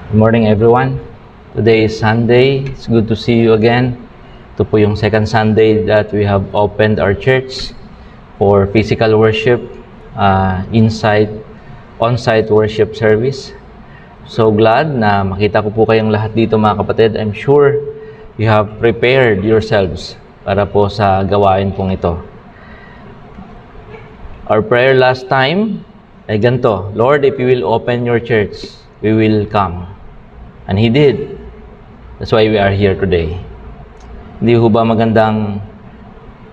Good morning everyone. Today is Sunday. It's good to see you again. Ito po yung second Sunday that we have opened our church for physical worship, on-site worship service. So glad na makita ko po kayong lahat dito mga kapatid. I'm sure you have prepared yourselves para po sa gawain pong ito. Our prayer last time ay ganito, Lord, if you will open your church, we will come. And He did. That's why we are here today. Hindi ho ba magandang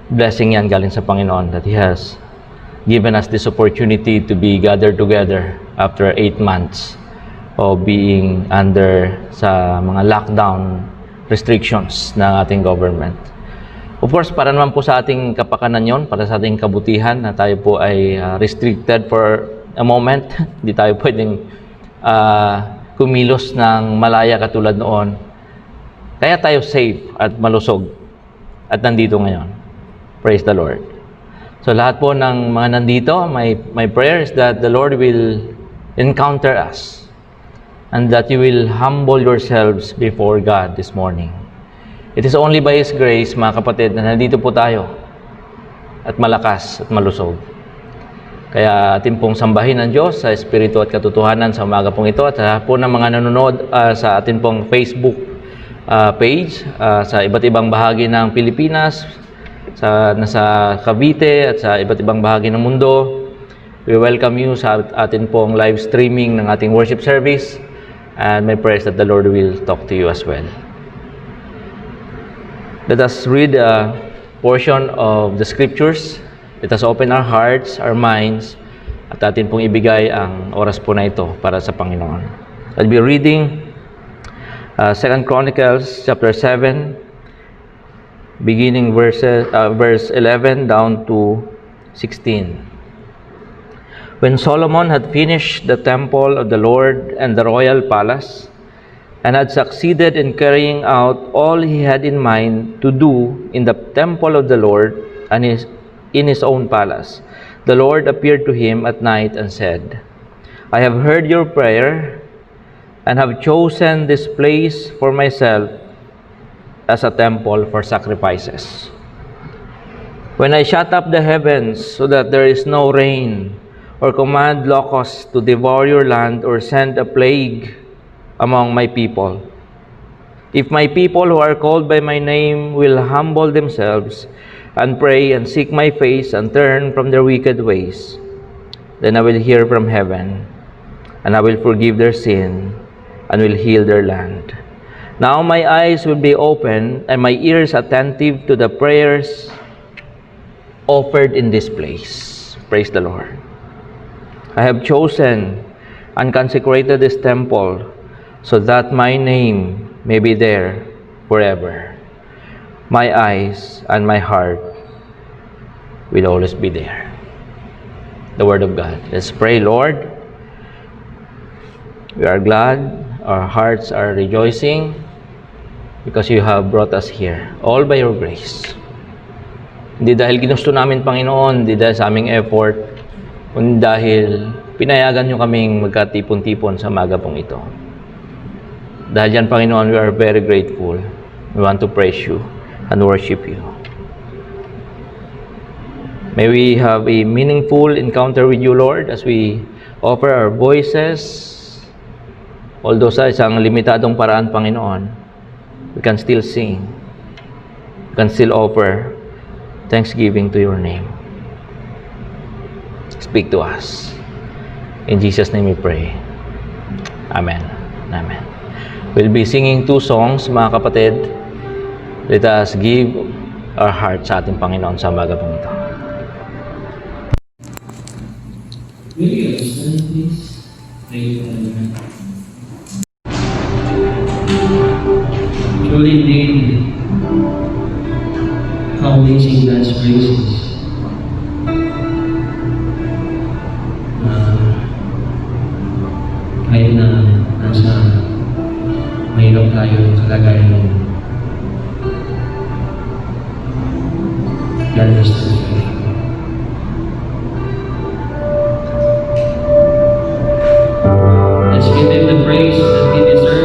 blessing yan galing sa Panginoon that He has given us this opportunity to be gathered together after 8 months of being under sa mga lockdown restrictions ng ating government. Of course, para naman po sa ating kapakanan yon, para sa ating kabutihan na tayo po ay restricted for a moment. Hindi tayo pwedeng kumilos ng malaya katulad noon. Kaya tayo safe at malusog at nandito ngayon. Praise the Lord. So lahat po ng mga nandito, my prayer is that the Lord will encounter us and that you will humble yourselves before God this morning. It is only by His grace, mga kapatid, na nandito po tayo at malakas at malusog. Kaya atin pong sambahin ang Diyos sa Espiritu at katotohanan sa umaga pong ito at sa po ng mga nanonood sa atin pong Facebook page sa iba't ibang bahagi ng Pilipinas, nasa Cavite at sa iba't ibang bahagi ng mundo. We welcome you sa atin pong live streaming ng ating worship service and my prayer is that the Lord will talk to you as well. Let us read a portion of the scriptures. Let us open our hearts, our minds, at atin pong ibigay ang oras po na ito para sa Panginoon. I'll be reading 2 Chronicles chapter 7, beginning verse 11 down to 16. When Solomon had finished the temple of the Lord and the royal palace, and had succeeded in carrying out all he had in mind to do in the temple of the Lord and in his own palace, the Lord appeared to him at night and said, I have heard your prayer and have chosen this place for myself as a temple for sacrifices. When I shut up the heavens so that there is no rain, or command locusts to devour your land, or send a plague among my people. If my people who are called by my name will humble themselves and pray and seek my face and turn from their wicked ways, then I will hear from heaven and I will forgive their sin and will heal their land. Now my eyes will be open and my ears attentive to the prayers offered in this place. Praise the Lord. I have chosen and consecrated this temple so that my name may be there forever. My eyes and my heart will always be there. The Word of God. Let's pray, Lord. We are glad, our hearts are rejoicing because you have brought us here, all by your grace. Hindi dahil ginusto namin, Panginoon, hindi dahil sa aming effort, kundi dahil pinayagan nyo kaming magkatipon-tipon sa maga pong ito. Dahil yan, Panginoon, we are very grateful. We want to praise you and worship you. May we have a meaningful encounter with you, Lord, as we offer our voices. Although sa isang limitadong paraan, Panginoon, we can still sing. We can still offer thanksgiving to your name. Speak to us. In Jesus' name we pray. Amen. Amen. We'll be singing 2 songs, mga kapatid. Let us give our heart sa ating Panginoon sa umaga pong ito. Will you stand, please? Thank you, Amen. Truly indeed, how amazing God's grace is. Kahit na nasa mahirap tayo kalagayan ng God is still faithful. Let's give Him the praise that He deserves.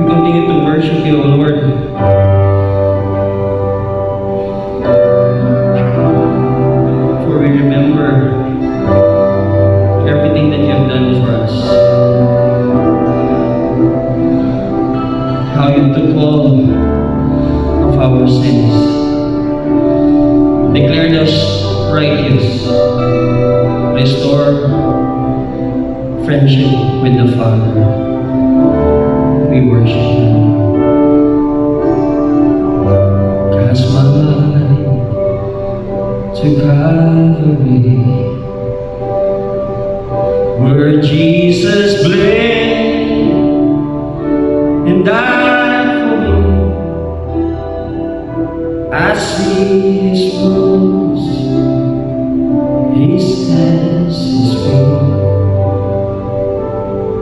continue to worship you, O Lord. For we remember everything that you have done for us. How you took all of our sins, declared us righteous, restore friendship with the Father. We worship you. Cast my mind to Calvary, where Jesus bled and died for me. I see His wounds, His hands, His feet.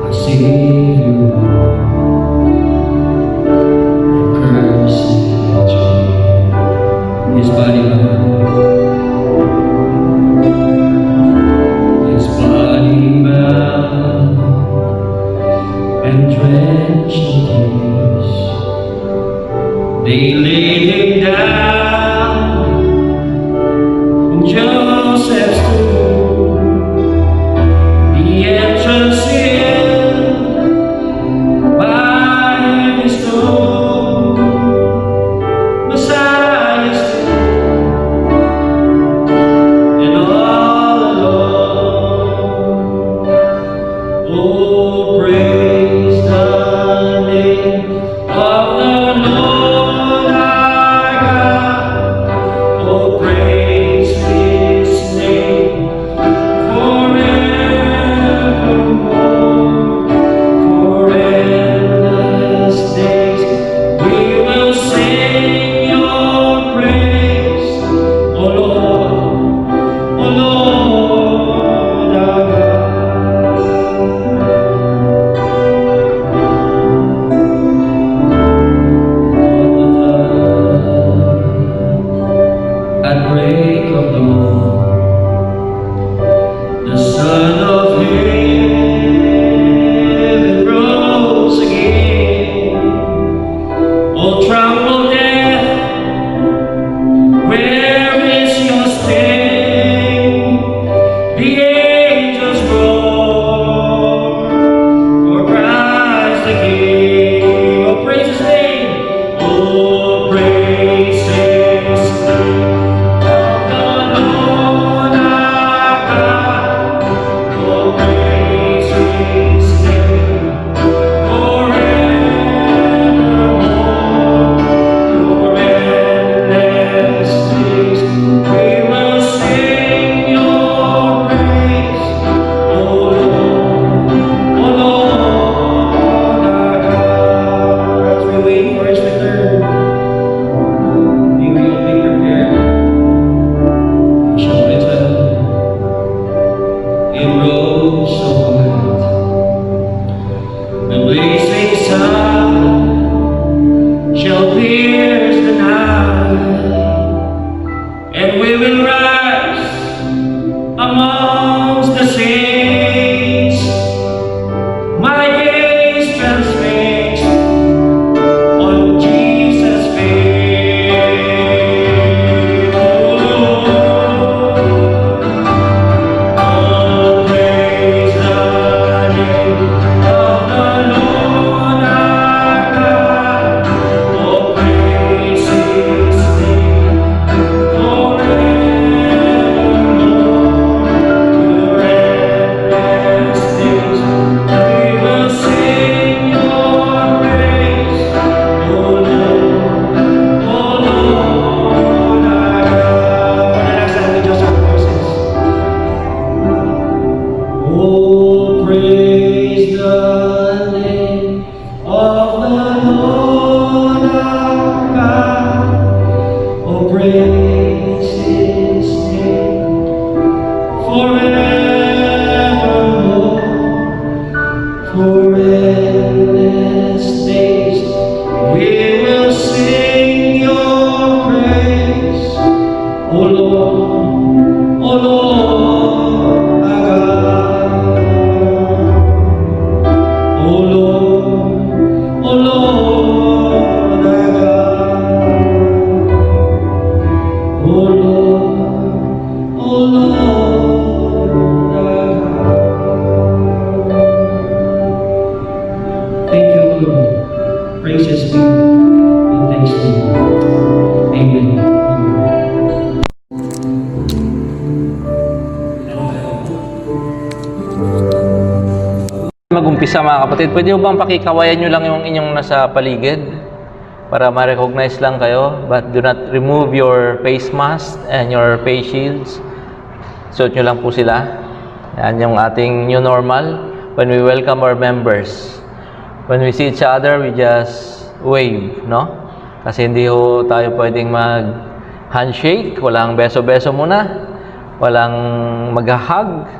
I see you, cursed tree. His body bound, His body bound and drenched in tears. They laid Him down in Joseph's tomb. The entrance in by His tomb. Messiah is dead and all alone. Oh, praise the name of the Lord our God. Oh, praise His name forevermore. For endless days we will sing your praise, O Lord, O Lord our God. At break of dawn, the Son of Heaven rose again. Oh, tremble death, where is your sting? The angels roar for Christ the King. Oh, praise His name. Oh, praise His name. Of the Lord our God. Oh, praise His name forevermore. For endless days we will sing your praise, O Lord, O Lord our God. As we wait for His return, we will be prepared. He shall return in robes of white. The blazing sun shall pierce the night, and we will rise amongst the saints. My gaze transfixed on Jesus' face. Oh, praise the name of the Lord our God. Oh, praise His name forevermore. Endless days we will sing your praise, O Lord, O Lord our God. For the next time we just have voices. Oh, praise the name of the Lord our God. Oh, praise His name forevermore. For endless days we will sing your praise, O Lord, O Lord our God. O Lord, O Lord mag-umpisa mga kapatid, pwede mo bang pakikawayan nyo lang yung inyong nasa paligid para ma-recognize lang kayo, but do not remove your face mask and your face shields. Suot nyo lang po sila. Yan yung ating new normal when we welcome our members. When we see each other, we just wave, no? Kasi hindi ho tayo pwedeng mag-handshake, walang beso-beso muna, walang mag-hug.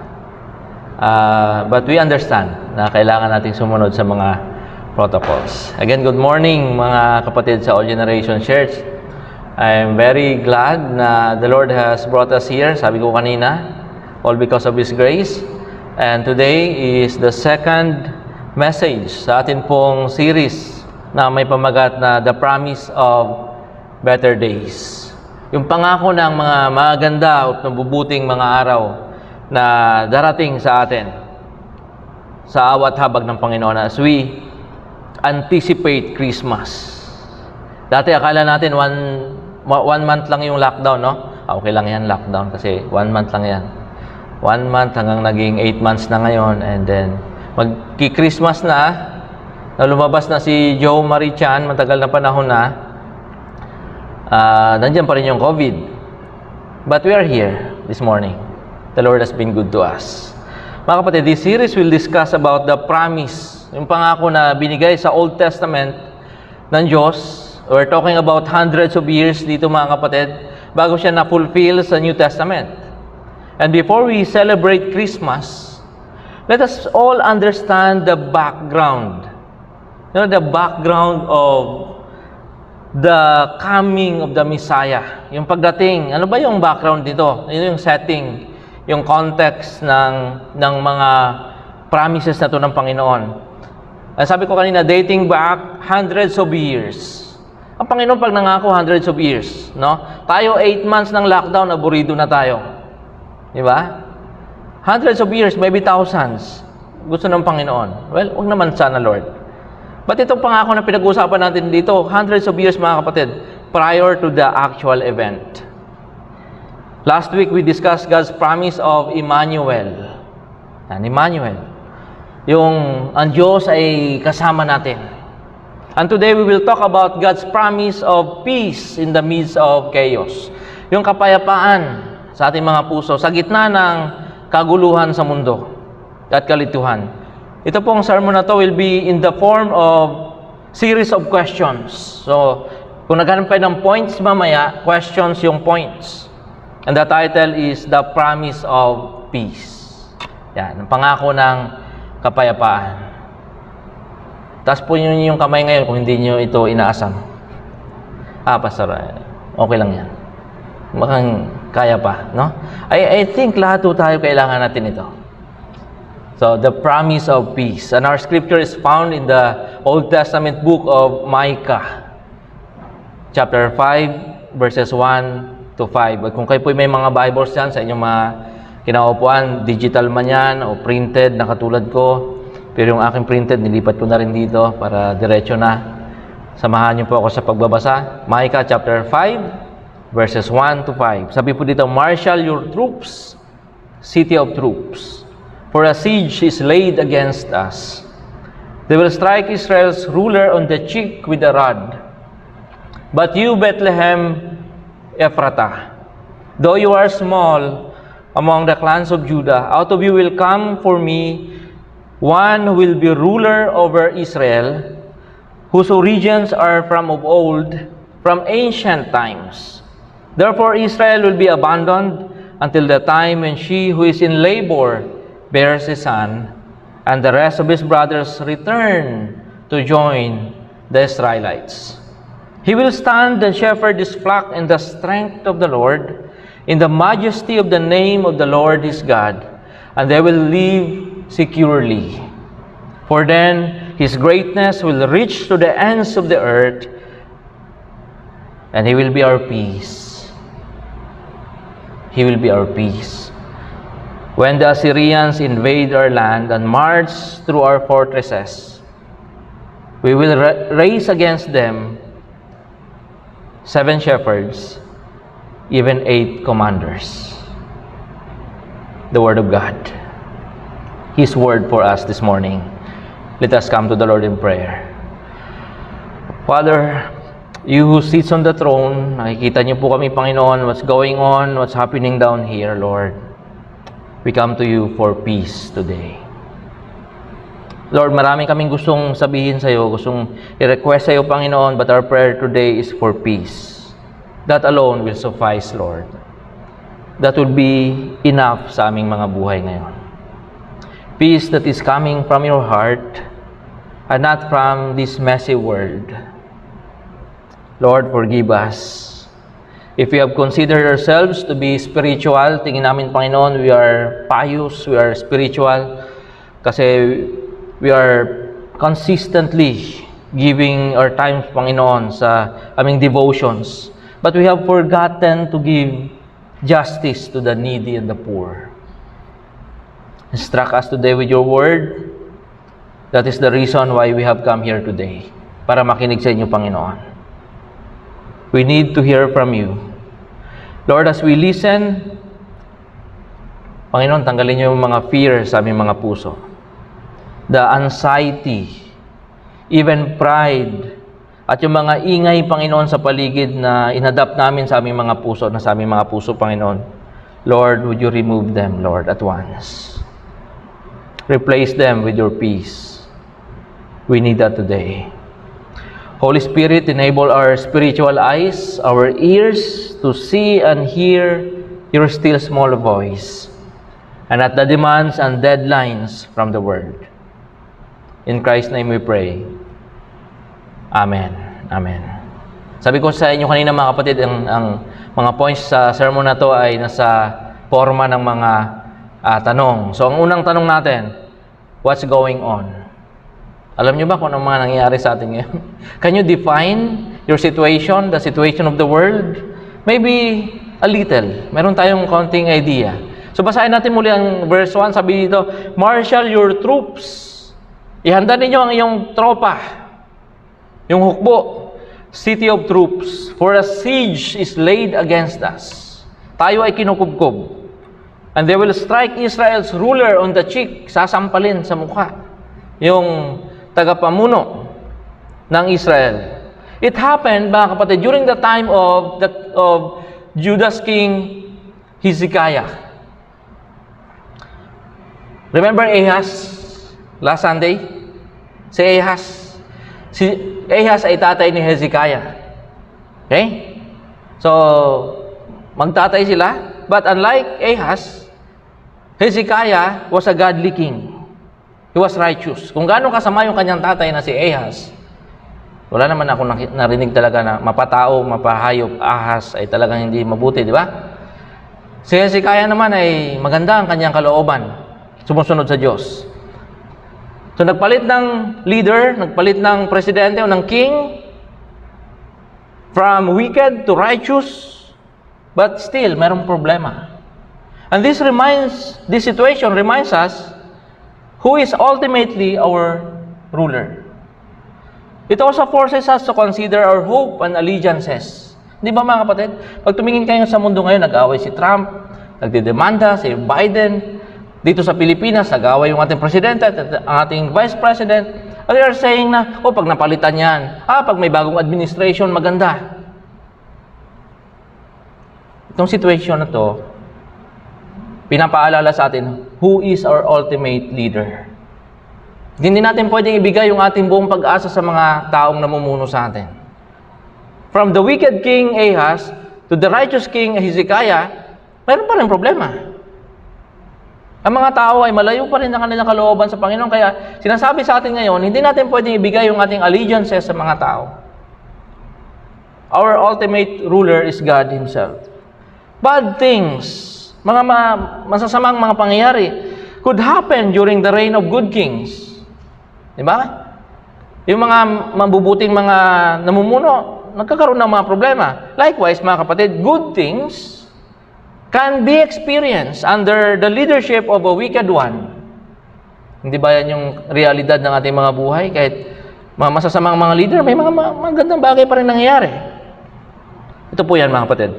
But we understand na kailangan nating sumunod sa mga protocols. Again, good morning mga kapatid sa All Generation Church. I'm very glad na the Lord has brought us here. Sabi ko kanina, all because of His grace. And today is the second message sa atin pong series na may pamagat na The Promise of Better Days. Yung pangako ng mga maganda at mabubuting mga araw na darating sa atin sa awat habag ng Panginoon as we anticipate Christmas. Dati akala natin one month lang yung lockdown, no? Okay lang yan, lockdown, kasi 1 month lang yan. 1 month hanggang naging 8 months na ngayon, and then magki-Christmas na lumabas na si Joe Marie Chan, matagal na panahon na, nandiyan pa rin yung COVID. But we are here this morning. The Lord has been good to us. Mga kapatid, this series will discuss about the promise, yung pangako na binigay sa Old Testament ng Diyos. We're talking about hundreds of years dito mga kapatid, bago siya na-fulfill sa New Testament. And before we celebrate Christmas, let us all understand the background. You know, the background of the coming of the Messiah. Yung pagdating, ano ba yung background dito? Ano yung setting, yung context ng mga promises na to ng Panginoon. Sabi ko kanina, dating back hundreds of years. Ang Panginoon pag nangako, hundreds of years, no? Tayo 8 months ng lockdown, aburido na tayo. Di ba? Hundreds of years, maybe thousands. Gusto ng Panginoon. Well, huwag naman sana, Lord. But itong pangako na pinag-uusapan natin dito, hundreds of years, mga kapatid, prior to the actual event. Last week, we discussed God's promise of Emmanuel. Yan, Emmanuel. Yung ang Diyos ay kasama natin. And today, we will talk about God's promise of peace in the midst of chaos. Yung kapayapaan sa ating mga puso, sa gitna ng kaguluhan sa mundo at kalituhan. Ito pong sermon na to will be in the form of series of questions. So, kung naghanap kayo ng points mamaya, questions yung points. And the title is The Promise of Peace. Yan, ang pangako ng kapayapaan. Taas po nyo yung kamay ngayon kung hindi nyo ito inaasam. Pastor, okay lang yan. Makang kaya pa, no? I think lahat po tayo kailangan natin ito. So, the promise of peace. And our scripture is found in the Old Testament book of Micah. Chapter 5, verses 1 to 5. At kung kayo po may mga Bibles dyan sa inyong mga kinaupuan, digital man yan o printed na katulad ko. Pero yung aking printed, nilipat ko na rin dito para diretso na. Samahan niyo po ako sa pagbabasa. Micah chapter 5, verses 1 to 5. Sabi po dito, marshal your troops, city of troops. For a siege is laid against us. They will strike Israel's ruler on the cheek with a rod. But you, Bethlehem Ephratah, though you are small among the clans of Judah, out of you will come for me one who will be ruler over Israel, whose origins are from of old, from ancient times. Therefore Israel will be abandoned until the time when she who is in labor bears a son, and the rest of his brothers return to join the Israelites. He will stand and shepherd his flock in the strength of the Lord, in the majesty of the name of the Lord his God, and they will live securely. For then his greatness will reach to the ends of the earth, and he will be our peace. He will be our peace. When the Assyrians invade our land and march through our fortresses, we will raise against them 7 shepherds, even 8 commanders. The Word of God. His word for us this morning. Let us come to the Lord in prayer. Father, you who sits on the throne, nakikita niyo po kami, Panginoon, what's going on, what's happening down here, Lord. We come to you for peace today. Lord, marami kaming gustong sabihin sa iyo, gustong i-request sa iyo, Panginoon, but our prayer today is for peace. That alone will suffice, Lord. That will be enough sa aming mga buhay ngayon. Peace that is coming from your heart and not from this messy world. Lord, forgive us. If we have considered ourselves to be spiritual, tingin namin, Panginoon, we are pious, we are spiritual, kasi we are consistently giving our time, Panginoon, sa aming devotions. But we have forgotten to give justice to the needy and the poor. Instruct us today with your word. That is the reason why we have come here today. Para makinig sa inyo, Panginoon. We need to hear from you. Lord, as we listen, Panginoon, tanggalin niyo yung mga fear sa aming mga puso. The anxiety, even pride, at yung mga ingay, Panginoon, sa paligid na inadapt namin sa aming mga puso, na sa aming mga puso, Panginoon. Lord, would you remove them, Lord, at once? Replace them with your peace. We need that today. Holy Spirit, enable our spiritual eyes, our ears, to see and hear your still small voice, and at the demands and deadlines from the Word. In Christ's name we pray. Amen. Amen. Sabi ko sa inyo kanina, mga kapatid, ang mga points sa sermon na to ay nasa forma ng mga tanong. So, ang unang tanong natin, what's going on? Alam niyo ba kung ano mga nangyayari sa atin ngayon? Can you define your situation, the situation of the world? Maybe a little. Meron tayong konting idea. So, basahin natin muli ang verse 1. Sabi dito, marshal your troops. Ihanda ninyo ang iyong tropa. Yung hukbo, city of troops, for a siege is laid against us. Tayo ay kinukubkob. And they will strike Israel's ruler on the cheek, sasampalin sa mukha. Yung tagapamuno ng Israel. It happened, mga kapatid, during the time of Judah's king Hezekiah. Remember Ahaz? Last Sunday? Si Ahaz ay tatay ni Hezekiah. Okay? So, magtatay sila. But unlike Ahaz, Hezekiah was a godly king. He was righteous. Kung gaano kasama yung kanyang tatay na si Ahaz, wala naman ako narinig talaga na mapatao, mapahayop, Ahaz ay talagang hindi mabuti, di ba? Si Hezekiah naman ay maganda ang kanyang kalooban. Sumusunod sa Diyos. So, nagpalit ng leader, nagpalit ng presidente o ng king, from wicked to righteous, but still, merong problema. And this situation reminds us who is ultimately our ruler. It also forces us to consider our hope and allegiances. Di ba, mga kapatid? Pag tumingin kayo sa mundo ngayon, nag-away si Trump, nagdidemanda si Biden. Dito sa Pilipinas, nag-away yung ating presidente at ang ating vice president. And they are saying na, pag napalitan yan, pag may bagong administration, maganda. Itong situation na to, pinapaalala sa atin, who is our ultimate leader? Hindi natin pwedeng ibigay yung ating buong pag-asa sa mga taong namumuno sa atin. From the wicked king Ahaz to the righteous king Hezekiah, mayroon pa rin problema. Ang mga tao ay malayo pa rin ang kanilang kalooban sa Panginoon. Kaya sinasabi sa atin ngayon, hindi natin pwedeng ibigay yung ating allegiances sa mga tao. Our ultimate ruler is God Himself. Bad things, mga masasamang mga pangyayari could happen during the reign of good kings. Di ba? Yung mga mabubuting mga namumuno, nagkakaroon ng mga problema. Likewise, mga kapatid, good things can be experienced under the leadership of a wicked one. Hindi ba yan yung realidad ng ating mga buhay? Kahit mga masasamang mga leader, may mga magandang bagay pa rin nangyayari. Ito po yan, mga kapatid.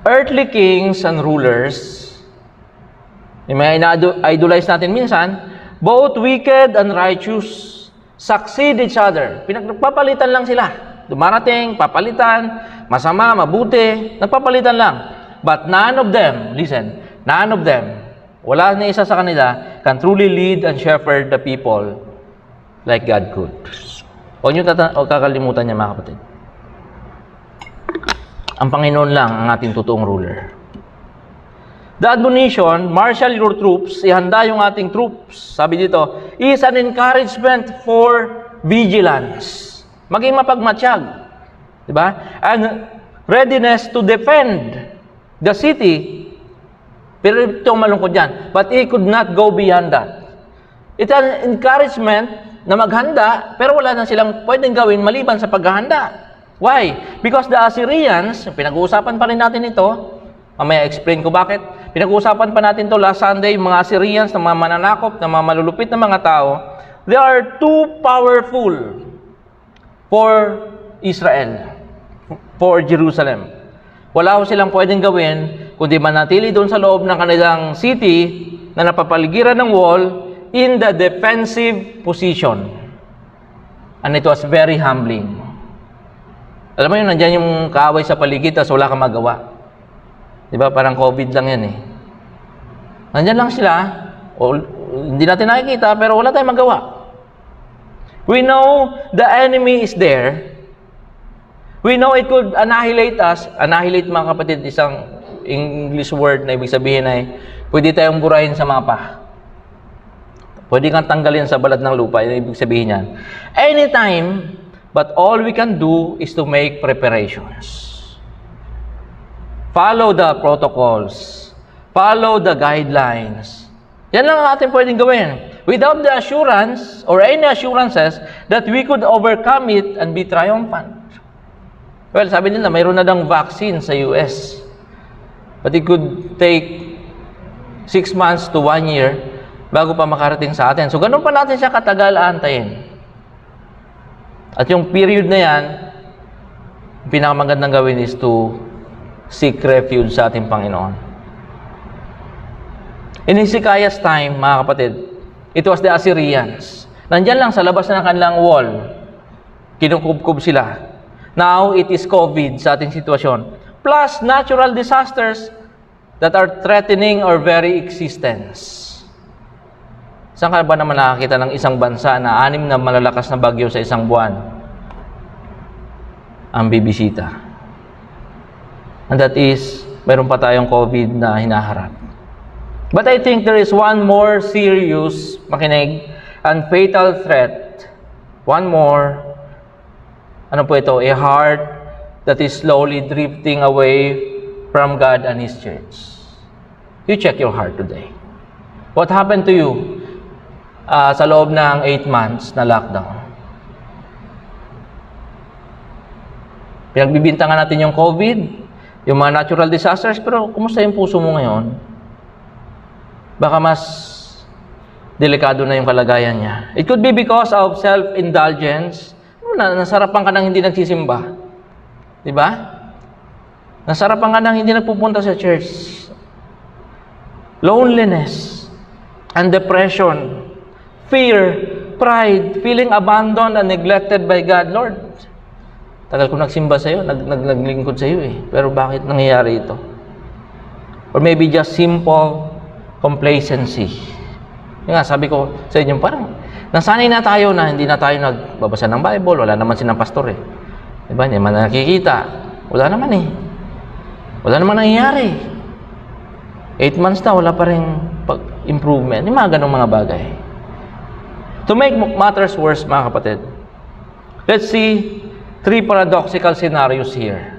Earthly kings and rulers, may ina-idolize natin minsan, both wicked and righteous, succeed each other. Nagpapalitan lang sila. Dumarating, papalitan, masama, mabuti, nagpapalitan lang. But none of them, listen, none of them, wala na isa sa kanila, can truly lead and shepherd the people like God could. Huwag niyo kakalimutan niya, mga kapatid. Ang Panginoon lang ang ating totoong ruler. The admonition, marshal your troops, ihanda yung ating troops, sabi dito, is an encouragement for vigilance. Maging mapagmatsyag. Diba? And readiness to defend the city. Pero itong malungkot yan. But he could not go beyond that. It's an encouragement na maghanda, pero wala na silang pwedeng gawin maliban sa paghahanda. Why? Because the Assyrians, pinag-uusapan pa rin natin ito, mamaya explain ko bakit. Pinag-uusapan pa natin to last Sunday, yung mga Assyrians, na mga mananakop, na mga malulupit na mga tao, they are too powerful for Israel, for Jerusalem. Wala ko silang pwedeng gawin, kundi manatili doon sa loob ng kanilang city na napapaligiran ng wall in the defensive position. And it was very humbling. Alam mo yun, nandyan yung kaaway sa paligid, tapos wala kang magawa. Diba? Parang COVID lang yan eh. Nandyan lang sila, hindi natin nakikita, pero wala tayong magawa. We know the enemy is there. We know it could annihilate us. Annihilate, mga kapatid, isang English word na ibig sabihin ay pwede tayong burahin sa mapa. Pwede kang tanggalin sa balat ng lupa. Yung ibig sabihin yan. Anytime, but all we can do is to make preparations. Follow the protocols. Follow the guidelines. Yan lang ang ating pwedeng gawin. Without the assurance or any assurances that we could overcome it and be triumphant. Well, sabi nila, mayroon na daw vaccine sa US. But it could take 6 months to 1 year bago pa makarating sa atin. So, ganun pa natin siya katagal antayin. At yung period na yan, pinakamagandang gawin is to seek refuge sa ating Panginoon. In Hezekiah's time, mga kapatid, it was the Assyrians. Nandyan lang sa labas ng kanilang wall. Kinukubkub sila. Now, it is COVID sa ating sitwasyon. Plus, natural disasters that are threatening our very existence. Saan ka ba naman nakakita ng isang bansa na 6 na malalakas na bagyo sa isang buwan? Ang bibisita. And that is, mayroon pa tayong COVID na hinaharap. But I think there is one more serious, makinig, and fatal threat. One more. Ano po ito? A heart that is slowly drifting away from God and His church. You check your heart today. What happened to you sa loob ng 8 months na lockdown? Pinagbibintangan natin yung COVID, yung mga natural disasters, pero kumusta yung puso mo ngayon? Baka mas delikado na yung kalagayan niya. It could be because of self-indulgence. Nasarapan ka nang hindi nagsisimba. Diba? Nasarapan ka nang hindi nagpupunta sa church. Loneliness and depression, fear, pride, feeling abandoned and neglected by God. Lord, tagal ko nagsimba sa'yo, naglingkod sa'yo eh. Pero bakit nangyayari ito? Or maybe just simple complacency. Yung nga, sabi ko sa inyo, parang nasanay na tayo na hindi na tayo nagbabasa ng Bible. Wala naman silang pastor eh. Diba? Hindi man nakikita. Wala naman eh. Wala naman nangyayari. 8 months na, wala pa rin improvement. Yung mga ganong mga bagay. To make matters worse, mga kapatid, let's see 3 paradoxical scenarios here.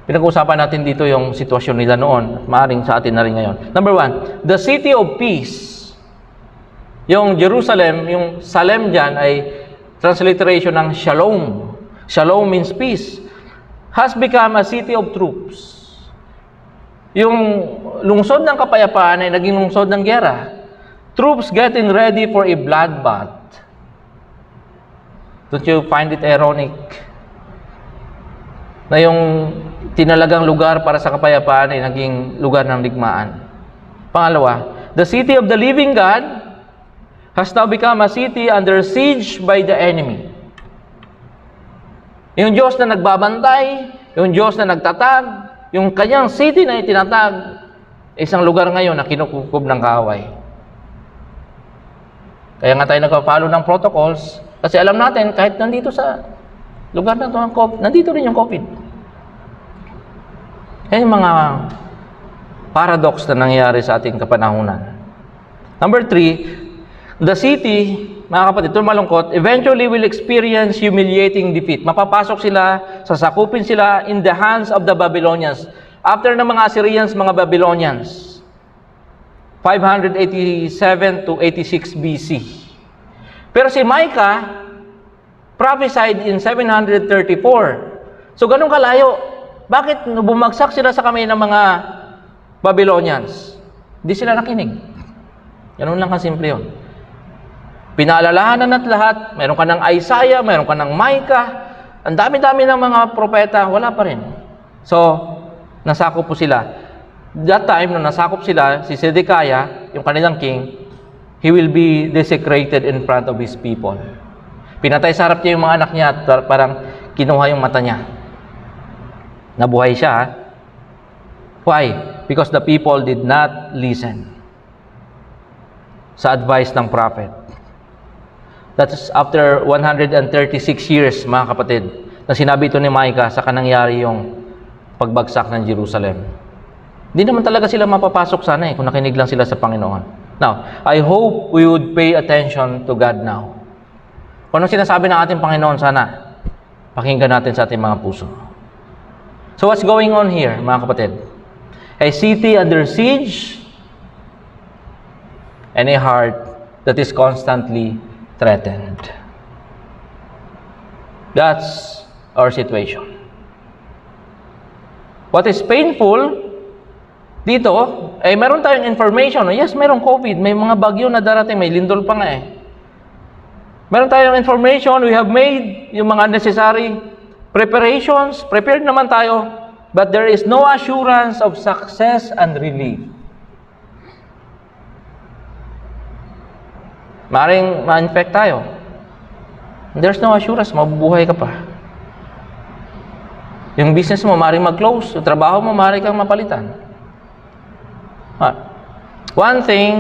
Pinag-uusapan natin dito yung sitwasyon nila noon. Maaring sa atin na rin ngayon. Number 1, the city of peace. Yung Jerusalem, yung Salem dyan ay transliteration ng Shalom. Shalom means peace. Has become a city of troops. Yung lungsod ng kapayapaan ay naging lungsod ng giyera. Troops getting ready for a bloodbath. Don't you find it ironic? Na yung tinalagang lugar para sa kapayapaan ay naging lugar ng digmaan. Pangalawa, the city of the living God has now become a city under siege by the enemy. Yung Diyos na nagbabantay, yung Diyos na nagtatag, yung kanyang city na itinatag, isang lugar ngayon na kinukukob ng kaaway. Kaya nga tayo nagpa-follow ng protocols, kasi alam natin, kahit nandito sa lugar na ito ng COVID, nandito rin yung COVID. Yan yung mga paradox na nangyayari sa ating kapanahunan. Number 3, the city, mga kapatid, ito malungkot, eventually will experience humiliating defeat. Mapapasok sila, sasakupin sila in the hands of the Babylonians. After ng mga Assyrians, mga Babylonians. 587 to 86 BC. Pero si Micah prophesied in 734. So ganun kalayo. Bakit bumagsak sila sa kamay ng mga Babylonians? Hindi sila nakinig. Ganun lang kasimple yun. Pinaalalahanan at lahat, mayroon ka ng Isaiah, mayroon ka ng Micah, ang dami-dami ng mga propeta, wala pa rin. So, nasakop po sila. That time, nung nasakop sila, si Zedekiah, yung kanilang king, he will be desecrated in front of his people. Pinatay sa harap niya yung mga anak niya at parang kinuha yung mata niya. Nabuhay siya. Why? Because the people did not listen sa advice ng prophet. That's after 136 years, mga kapatid, na sinabi ito ni Micah sa kanangyari yung pagbagsak ng Jerusalem. Hindi naman talaga sila mapapasok sana kung nakinig lang sila sa Panginoon. Now, I hope we would pay attention to God now. Kung anong sinasabi ng ating Panginoon, sana pakinggan natin sa ating mga puso. So what's going on here, mga kapatid? A city under siege and a heart that is constantly threatened. That's our situation. What is painful dito, meron tayong information. Yes, merong COVID, may mga bagyo na darating, may lindol pa nga Meron tayong information, we have made yung mga necessary preparations, prepared naman tayo, but there is no assurance of success and relief. Maring ma-infect tayo. There's no assurance, mabubuhay ka pa. Yung business mo, maring mag-close. Yung trabaho mo, maring kang mapalitan. One thing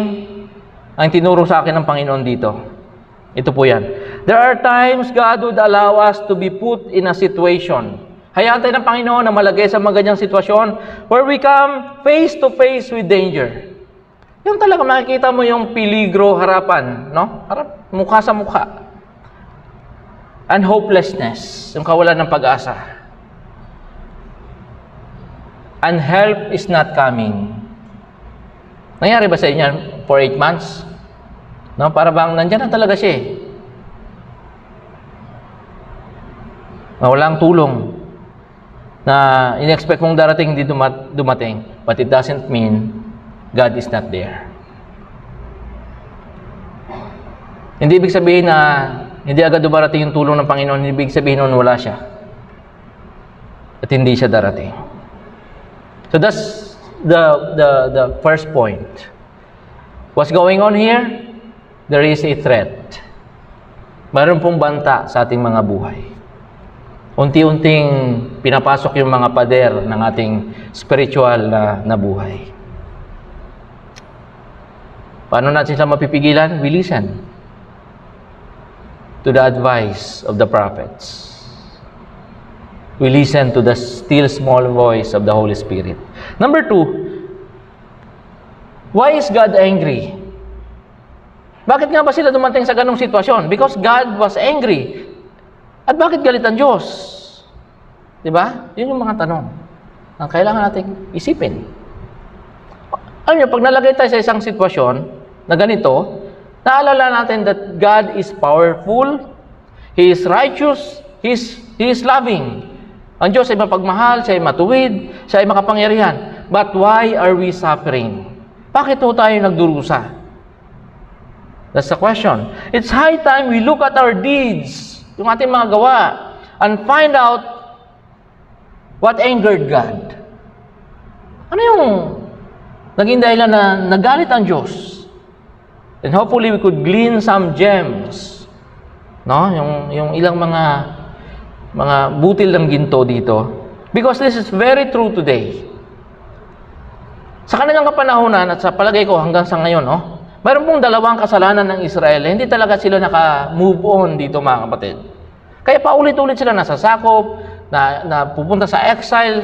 ang tinuro sa akin ng Panginoon dito, ito po yan. There are times God would allow us to be put in a situation. Hayaan tayo ng Panginoon na malagay sa mga ganyang sitwasyon where we come face to face with danger. Yung talaga makikita mo yung peligro harapan, no? Harap, mukha sa mukha. And hopelessness, yung kawalan ng pag-asa. And help is not coming. Nangyari ba sa inyo for 8 months? No, para bang nandiyan na talaga siya na walang tulong na in-expect mong darating, hindi dumating. But it doesn't mean God is not there. Hindi ibig sabihin na hindi agad dumarating yung tulong ng Panginoon. Hindi ibig sabihin nun wala siya. At hindi siya darating. So that's the first point. What's going on here? There is a threat. Mayroon pong banta sa ating mga buhay. Unti-unting pinapasok yung mga pader ng ating spiritual na buhay. Paano natin sila mapipigilan? We listen to the advice of the prophets. We listen to the still small voice of the Holy Spirit. Number 2, why is God angry? Bakit nga ba sila dumating sa ganong sitwasyon? Because God was angry. At bakit galit ang Diyos? Diba? Yun yung mga tanong na kailangan natin isipin. Alam niyo, pag nalagay tayo sa isang sitwasyon na ganito, naalala natin that God is powerful, He is righteous, He is loving. Ang Diyos ay mapagmahal, siya ay matuwid, siya ay makapangyarihan. But why are we suffering? Bakit po tayo nagdurusa? That's the question. It's high time we look at our deeds, yung ating mga gawa, and find out what angered God. Ano yung naging dahilan na nagalit ang Diyos? And hopefully we could glean some gems, no? Yung ilang mga butil ng ginto dito. Because this is very true today. Sa kanilang kapanahunan at sa palagay ko hanggang sa ngayon, no? Mayroon pong dalawang kasalanan ng Israel. Hindi talaga sila naka-move on dito, mga kapatid. Kaya paulit-ulit sila nasasakop, na pupunta sa exile,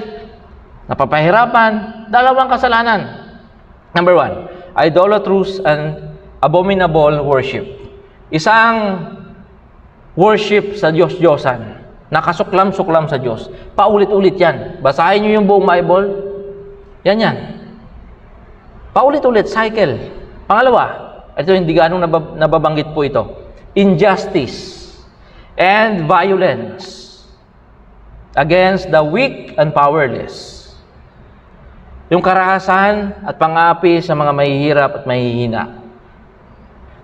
napapahirapan. Dalawang kasalanan. Number 1, idolatrous and abominable worship. Isang worship sa Diyos-Diyosan. Nakasuklam-suklam sa Diyos. Paulit-ulit yan. Basahin nyo yung buong Bible. Yan. Paulit-ulit, cycle. Pangalawa, ito hindi ganong nababanggit po ito. Injustice and violence against the weak and powerless. Yung karahasan at pangapi sa mga mahihirap at mahihina.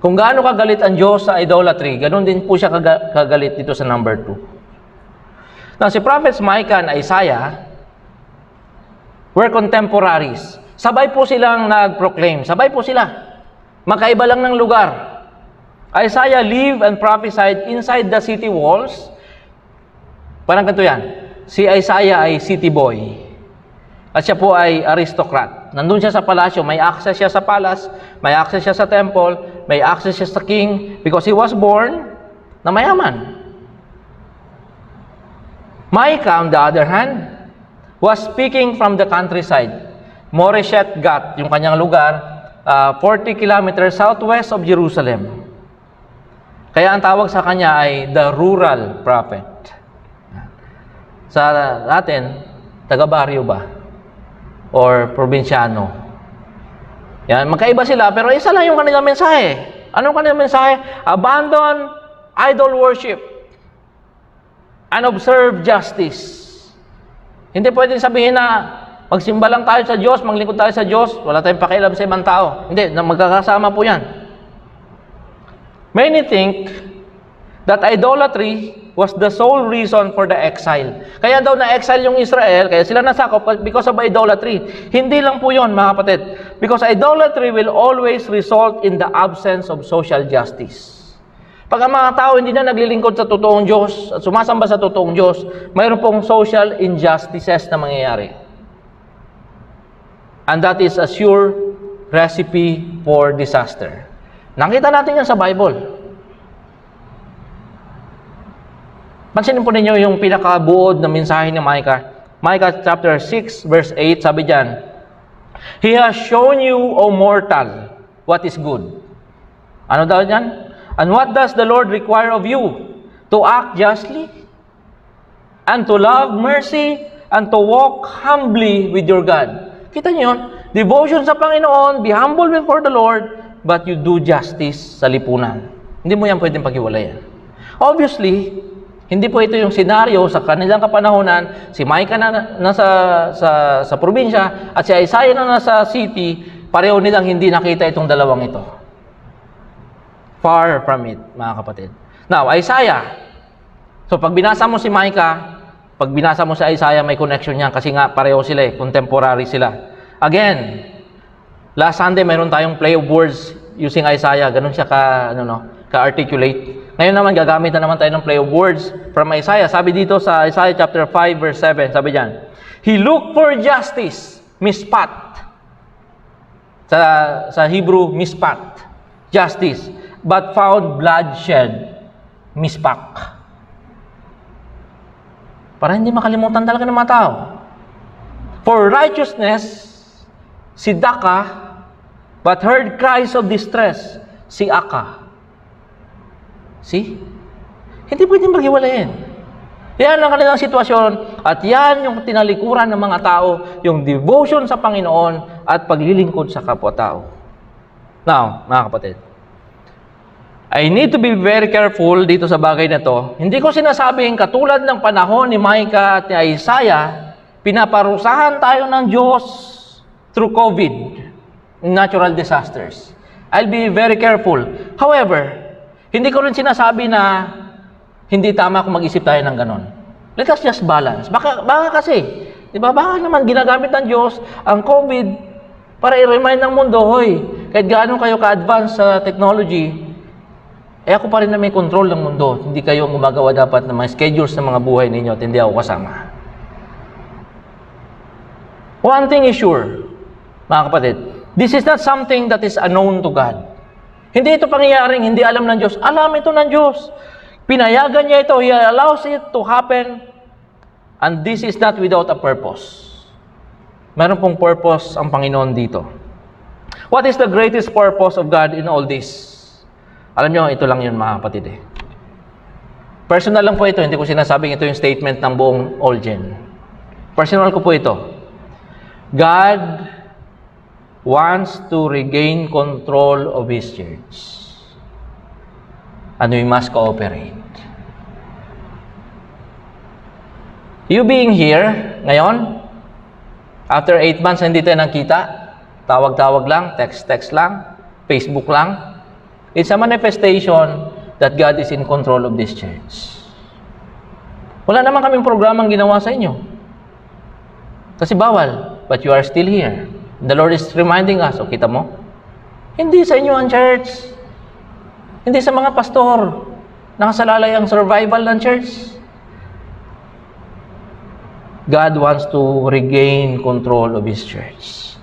Kung gaano kagalit ang Diyos sa idolatry, ganoon din po siya kagalit dito sa number 2. Now, si Prophets Micah and Isaiah were contemporaries. Sabay po silang nag-proclaim. Sabay po sila. Magkaiba lang ng lugar. Isaiah lived and prophesied inside the city walls. Parang ganito yan. Si Isaiah ay city boy. At siya po ay aristocrat. Nandun siya sa palasyo. May access siya sa palace. May access siya sa temple. May access siya sa king. Because he was born na mayaman. Micah, on the other hand, was speaking from the countryside. Moreshet Gat, yung kanyang lugar, 40 kilometers southwest of Jerusalem. Kaya ang tawag sa kanya ay the rural prophet. Sa atin, taga-baryo ba? Or probinsyano? Yan, magkaiba sila, pero isa lang yung kanilang mensahe. Anong kanilang mensahe? Abandon idol worship and observe justice. Hindi pwedeng sabihin na magsimba lang tayo sa Diyos, maglingkod tayo sa Diyos, wala tayong pakialam sa ibang tao. Hindi, magkakasama po yan. Many think that idolatry was the sole reason for the exile. Kaya daw na-exile yung Israel, kaya sila nasakop because of idolatry. Hindi lang po yun, mga kapatid. Because idolatry will always result in the absence of social justice. Pag ang mga tao hindi na naglilingkod sa totoong Diyos at sumasamba sa totoong Diyos, mayroon pong social injustices na mangyayari. And that is a sure recipe for disaster. Nakita natin yan sa Bible. Pansinin po ninyo yung pinakabuod na mensahe ni Micah. Micah chapter 6 verse 8, sabi diyan, He has shown you, O mortal, what is good. Ano daw diyan? And what does the Lord require of you? To act justly, and to love mercy, and to walk humbly with your God. Kita niyo yun? Devotion sa Panginoon, be humble before the Lord, but you do justice sa lipunan. Hindi mo yan pwedeng paghiwalayan. Obviously, hindi po ito yung senaryo sa kanilang kapanahonan. Si Micah na nasa sa probinsya at si Isaiah na nasa city, pareho nilang hindi nakita itong dalawang ito. Far from it, mga kapatid. Now, Isaiah. So, pag binasa mo si Micah, pag binasa mo si Isaiah, may connection niya kasi nga pareho sila contemporary sila. Again, last Sunday mayroon tayong play of words using Isaiah. Ganun siya ka-articulate. Ngayon naman gagamit na naman tayo ng play of words from Isaiah. Sabi dito sa Isaiah chapter 5 verse 7, sabi diyan, He looked for justice, mispat. Sa Hebrew, mispat, justice, but found bloodshed, mispak. Para hindi makalimutan talaga ng mga tao. For righteousness, si Daka, but heard cries of distress, si Aka. See? Hindi pwedeng maghiwalayin. Yan ang kanilang sitwasyon at yan yung tinalikuran ng mga tao, yung devotion sa Panginoon at paglilingkod sa kapwa-tao. Now, mga kapatid, I need to be very careful dito sa bagay na to. Hindi ko sinasabing katulad ng panahon ni Micah at ni Isaiah, pinaparusahan tayo ng Diyos through COVID, natural disasters. I'll be very careful. However, hindi ko rin sinasabi na hindi tama kung mag-isip tayo ng ganon. Let us just balance. Baka kasi, di ba, baka naman ginagamit ng Diyos ang COVID para i-remind ng mundo, hoy, Kahit gaano kayo ka-advance sa technology, ako pa rin na may control ng mundo. Hindi kayo ang gumagawa dapat ng mga schedules ng mga buhay ninyo at hindi ako kasama. One thing is sure, mga kapatid, this is not something that is unknown to God. Hindi ito pangyayaring hindi alam ng Diyos. Alam ito ng Diyos. Pinayagan niya ito. He allows it to happen. And this is not without a purpose. Meron pong purpose ang Panginoon dito. What is the greatest purpose of God in all this? Alam nyo, ito lang yun mga kapatid eh. Personal lang po ito, hindi ko sinasabing ito yung statement ng buong Olgen. Personal ko po ito. God wants to regain control of His church. And we must cooperate. You being here, ngayon, after 8 months hindi tayo nakita, tawag-tawag lang, text-text lang, Facebook lang, it's a manifestation that God is in control of this church. Wala naman kaming programang ginawa sa inyo. Kasi bawal, but you are still here. The Lord is reminding us, o kita mo? Hindi sa inyo ang church. Hindi sa mga pastor. Nakasalalay ang survival ng church. God wants to regain control of His church.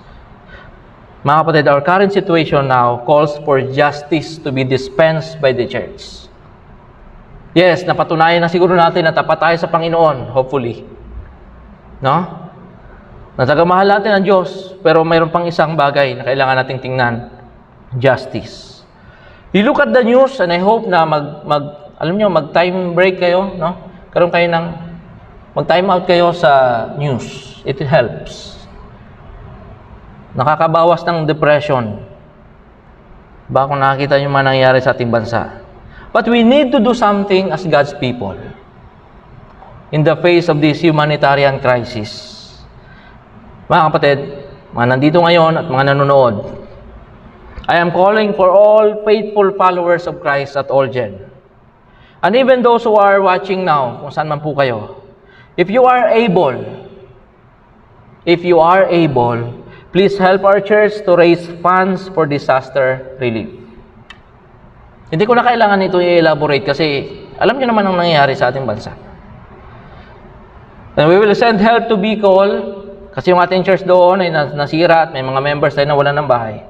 Mga kapatid, our current situation now calls for justice to be dispensed by the church. Yes, napatunayan na siguro natin na tapat tayo sa Panginoon, hopefully. No? Natagamahal natin ang Diyos, pero mayroon pang isang bagay na kailangan nating tingnan, justice. You look at the news, and I hope na mag-time break kayo, no? Karoon kayo mag-time out kayo sa news. It helps. Nakakabawas ng depression. Baka kung nakakita nyo man nangyayari sa ating bansa. But we need to do something as God's people in the face of this humanitarian crisis. Mga kapatid, mga nandito ngayon at mga nanonood, I am calling for all faithful followers of Christ at Olgen. And even those who are watching now, kung saan man po kayo, if you are able, please help our church to raise funds for disaster relief. Hindi ko na kailangan ito i-elaborate kasi alam niyo naman ang nangyayari sa ating bansa. And we will send help to Bicol kasi yung ating church doon ay nasira at may mga members tayo na wala ng bahay.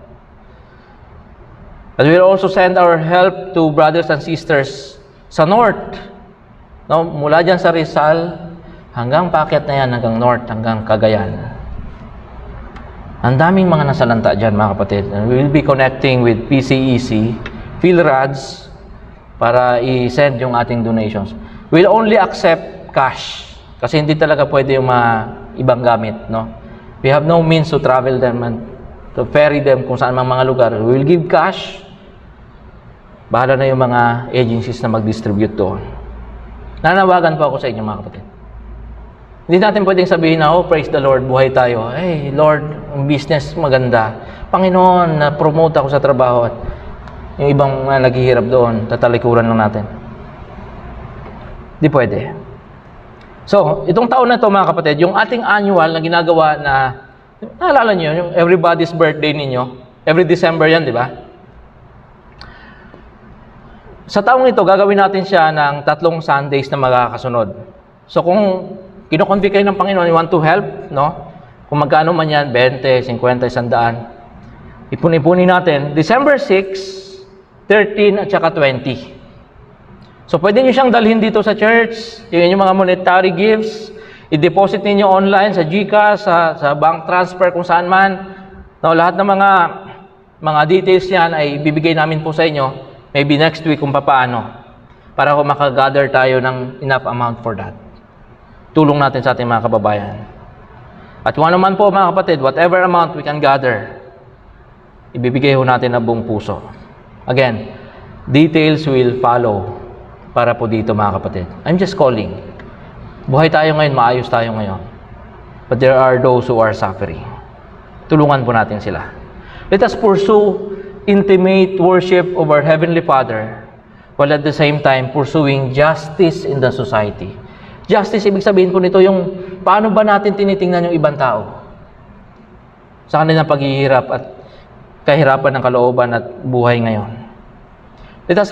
And we will also send our help to brothers and sisters sa north. No, mula dyan sa Rizal hanggang paakyat na yan hanggang north, hanggang Cagayan. Ang daming mga nasalanta dyan, mga kapatid. And we will be connecting with PCEC, PhilRads, para i-send yung ating donations. We'll only accept cash. Kasi hindi talaga pwede yung ibang gamit, no? We have no means to travel them and to ferry them kung saan mga lugar. We will give cash. Bahala na yung mga agencies na mag-distribute doon. Nanawagan po ako sa inyo, mga kapatid. Hindi natin pwedeng sabihin na, oh, praise the Lord, buhay tayo. Hey, Lord, ang business maganda. Panginoon, na-promote ako sa trabaho. At yung ibang naghihirap doon, tatalikuran lang natin. Hindi pwede. So, itong taon na ito, mga kapatid, yung ating annual na ginagawa na, naalala nyo, yung everybody's birthday ninyo, every December yan, di ba? Sa taong ito, gagawin natin siya ng 3 Sundays na magkakasunod. So, kung kino-convict kayo ng Panginoon, you want to help, no? Kung magkano man yan, 20, 50, 100. Ipon-ipunin natin. December 6, 13, at saka 20. So, pwede nyo siyang dalhin dito sa church. Yung inyong mga monetary gifts. I-deposit ninyo online sa GCash, sa bank transfer, kung saan man. No, lahat ng mga details yan ay bibigay namin po sa inyo. Maybe next week kung paano. Para kung makagather tayo ng enough amount for that. Tulong natin sa ating mga kababayan. At kung ano man po, mga kapatid, whatever amount we can gather, ibibigay ho natin na buong puso. Again, details will follow para po dito, mga kapatid. I'm just calling. Buhay tayo ngayon, maayos tayo ngayon. But there are those who are suffering. Tulungan po natin sila. Let us pursue intimate worship of our Heavenly Father while at the same time pursuing justice in the society. Justice, ibig sabihin po nito yung paano ba natin tinitingnan yung ibang tao sa kanilang paghihirap at kahirapan ng kalooban at buhay ngayon. Let us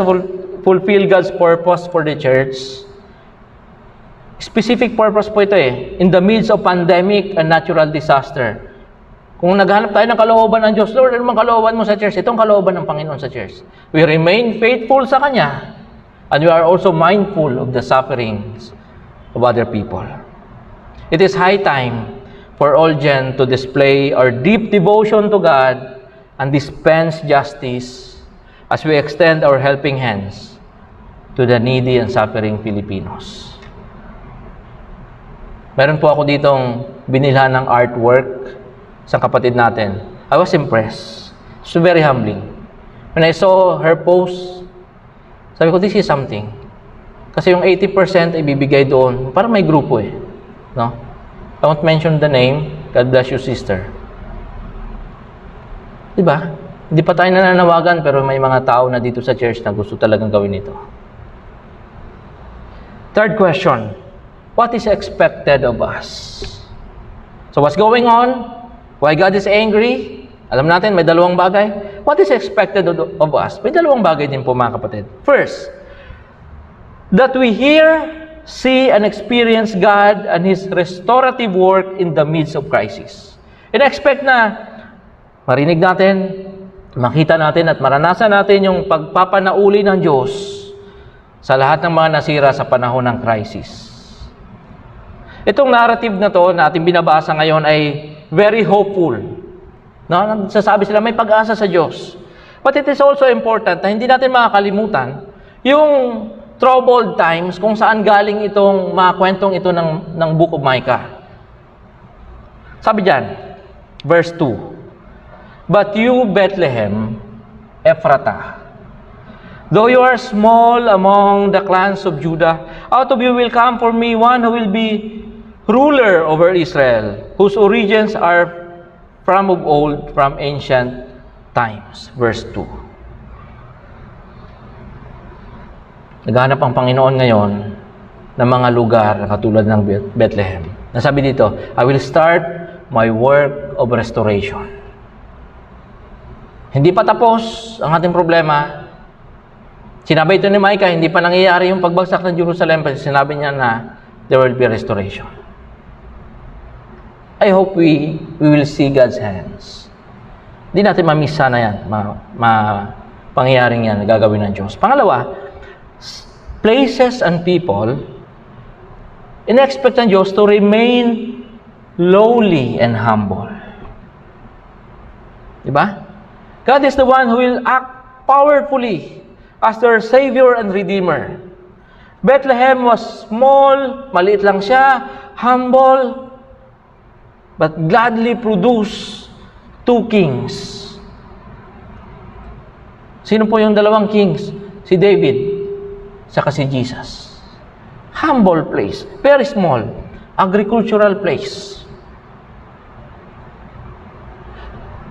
fulfill God's purpose for the church. Specific purpose po ito in the midst of pandemic and natural disaster. Kung naghanap tayo ng kalooban ng Diyos, Lord, ano mang kalooban mo sa church? Itong kalooban ng Panginoon sa church. We remain faithful sa Kanya, and we are also mindful of the sufferings of other people. It is high time for all Gen to display our deep devotion to God and dispense justice as we extend our helping hands to the needy and suffering Filipinos. Meron po ako ditong binilhan ng artwork sa kapatid natin. I was impressed. It's very humbling. When I saw her post, sabi ko, this is something. Kasi yung 80% ay bibigay doon. Para may grupo no? I won't mention the name. God bless you, sister. Diba? Hindi pa tayo nananawagan, pero may mga tao na dito sa church na gusto talagang gawin ito. Third question. What is expected of us? So what's going on? Why God is angry? Alam natin, may dalawang bagay. What is expected of us? May dalawang bagay din po, mga kapatid. First, that we hear, see, and experience God and His restorative work in the midst of crisis. In-expect na marinig natin, makita natin at maranasan natin yung pagpapanauli ng Diyos sa lahat ng mga nasira sa panahon ng crisis. Itong narrative na to na ating binabasa ngayon ay very hopeful. No? Nagsasabi sila may pag-asa sa Diyos. But it is also important na hindi natin makakalimutan yung troubled times kung saan galing itong mga kwentong ito ng Book of Micah. Sabi diyan, verse 2. But you, Bethlehem, Ephratah, though you are small among the clans of Judah, out of you will come for me one who will be ruler over Israel, whose origins are from of old, from ancient times. Verse 2. Naghanap ang Panginoon ngayon ng mga lugar katulad ng Bethlehem. Nasabi dito, I will start my work of restoration. Hindi pa tapos ang ating problema. Sinabi ito ni Micah, hindi pa nangyayari yung pagbagsak ng Jerusalem, kasi sinabi niya na there will be restoration. I hope we will see God's hands. Hindi natin ma-miss sana yan, pangyayaring yan na gagawin ng Diyos. Pangalawa, places and people, in-expect ng Diyos to remain lowly and humble. Diba? God is the one who will act powerfully as their Savior and Redeemer. Bethlehem was small, maliit lang siya, humble, but gladly produced two kings. Sino po yung dalawang kings? Si David, saka si Jesus. Humble place, very small, agricultural place.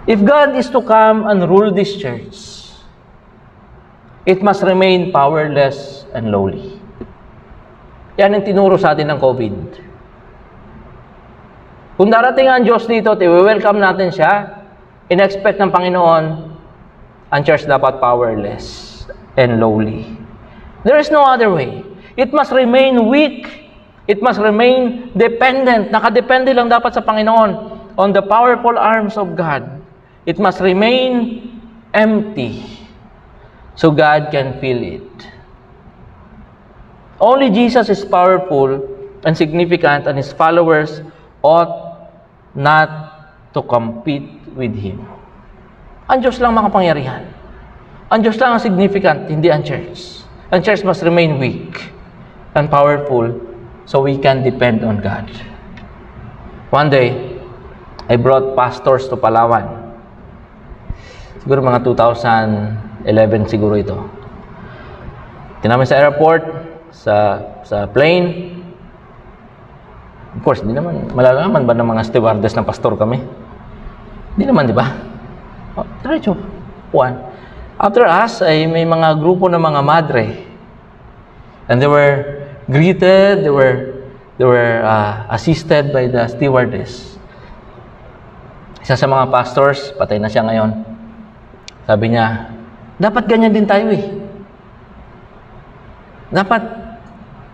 If God is to come and rule this church, it must remain powerless and lowly. Yan ang tinuro sa atin ng COVID. Kung darating ang Diyos dito, i-welcome natin siya, in-expect ng Panginoon, ang church dapat powerless and lowly. There is no other way. It must remain weak. It must remain dependent. Nakadepende lang dapat sa Panginoon on the powerful arms of God. It must remain empty so God can fill it. Only Jesus is powerful and significant, and His followers ought not to compete with Him. Ang Diyos lang makapangyarihan. Ang Diyos lang ang significant, hindi ang church. Ang church must remain weak and powerful so we can depend on God. One day, I brought pastors to Palawan. Siguro mga 2011 siguro ito. Tinamin sa airport, sa plane. Of course, hindi naman, malalaman ba ng mga stewardess na pastor kami? Hindi naman, di ba? Oh, diretso. One. After us, ay may mga grupo ng mga madre. And they were greeted, they were assisted by the stewardess. Isa sa mga pastors, patay na siya ngayon. Sabi niya, dapat ganyan din tayo eh. Dapat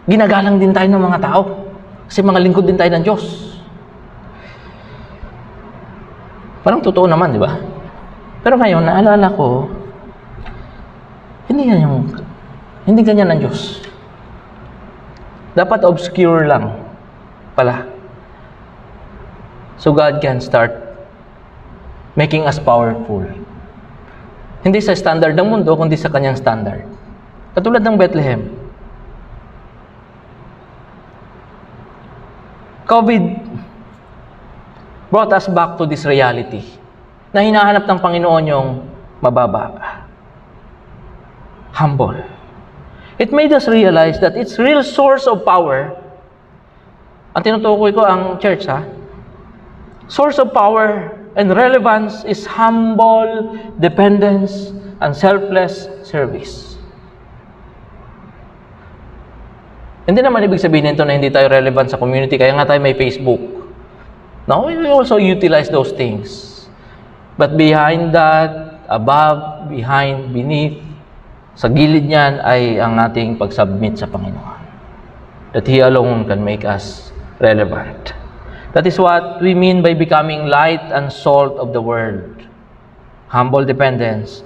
ginagalang din tayo ng mga tao. Kasi mga lingkod din tayo ng Diyos. Parang totoo naman, di ba? Pero ngayon, naalala ko, hindi ganyan ang Diyos. Dapat obscure lang pala. So God can start making us powerful. Hindi sa standard ng mundo, kundi sa kanyang standard. Katulad ng Bethlehem. COVID brought us back to this reality na hinahanap ng Panginoon yung mababa. Humble. It made us realize that its real source of power, ang tinutukoy ko ang church source of power and relevance is humble dependence and selfless service. Hindi naman ibig sabihin nito na hindi tayo relevant sa community, kaya nga tayo may Facebook. Now, we also utilize those things. But behind that, above, behind, beneath, sa gilid niyan ay ang ating pag-submit sa Panginoon. That He alone can make us relevant. That is what we mean by becoming light and salt of the world. Humble dependence.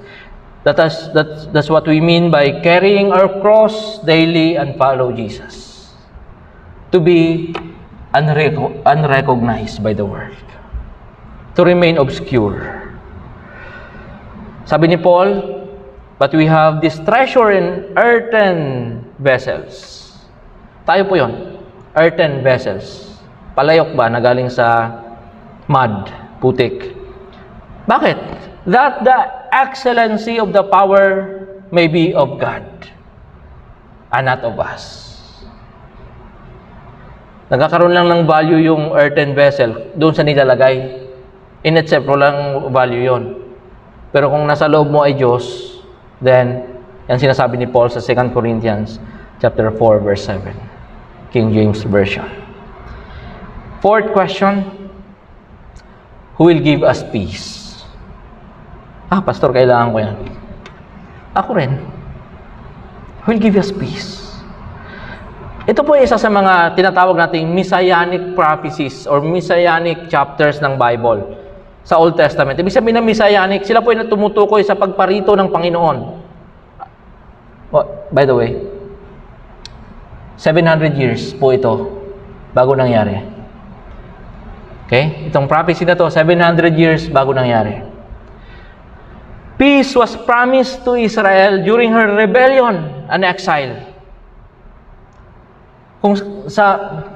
That's what we mean by carrying our cross daily and follow Jesus. To be unrecognized by the world. To remain obscure. Sabi ni Paul, but we have this treasure in earthen vessels. Tayo po yon, earthen vessels. Palayok ba na galing sa mud, putik? Bakit? That the excellency of the power may be of God and not of us. Nagkakaroon lang ng value yung earthen vessel doon sa nilalagay. In itself, walang value yon. Pero kung nasa loob mo ay Diyos, then, yan sinasabi ni Paul sa 2 Corinthians chapter 4, verse 7. King James Version. Fourth question, who will give us peace? Pastor, kailangan ko yan. Ako rin. Who will give us peace? Ito po isa sa mga tinatawag nating messianic prophecies or messianic chapters ng Bible sa Old Testament. Ibig sabihin ng messianic, sila po ay tumutukoy sa pagparito ng Panginoon. By the way, 700 years po ito bago nangyari. Okay? Itong prophecy na to, 700 years bago nangyari. Peace was promised to Israel during her rebellion and exile. Kung sa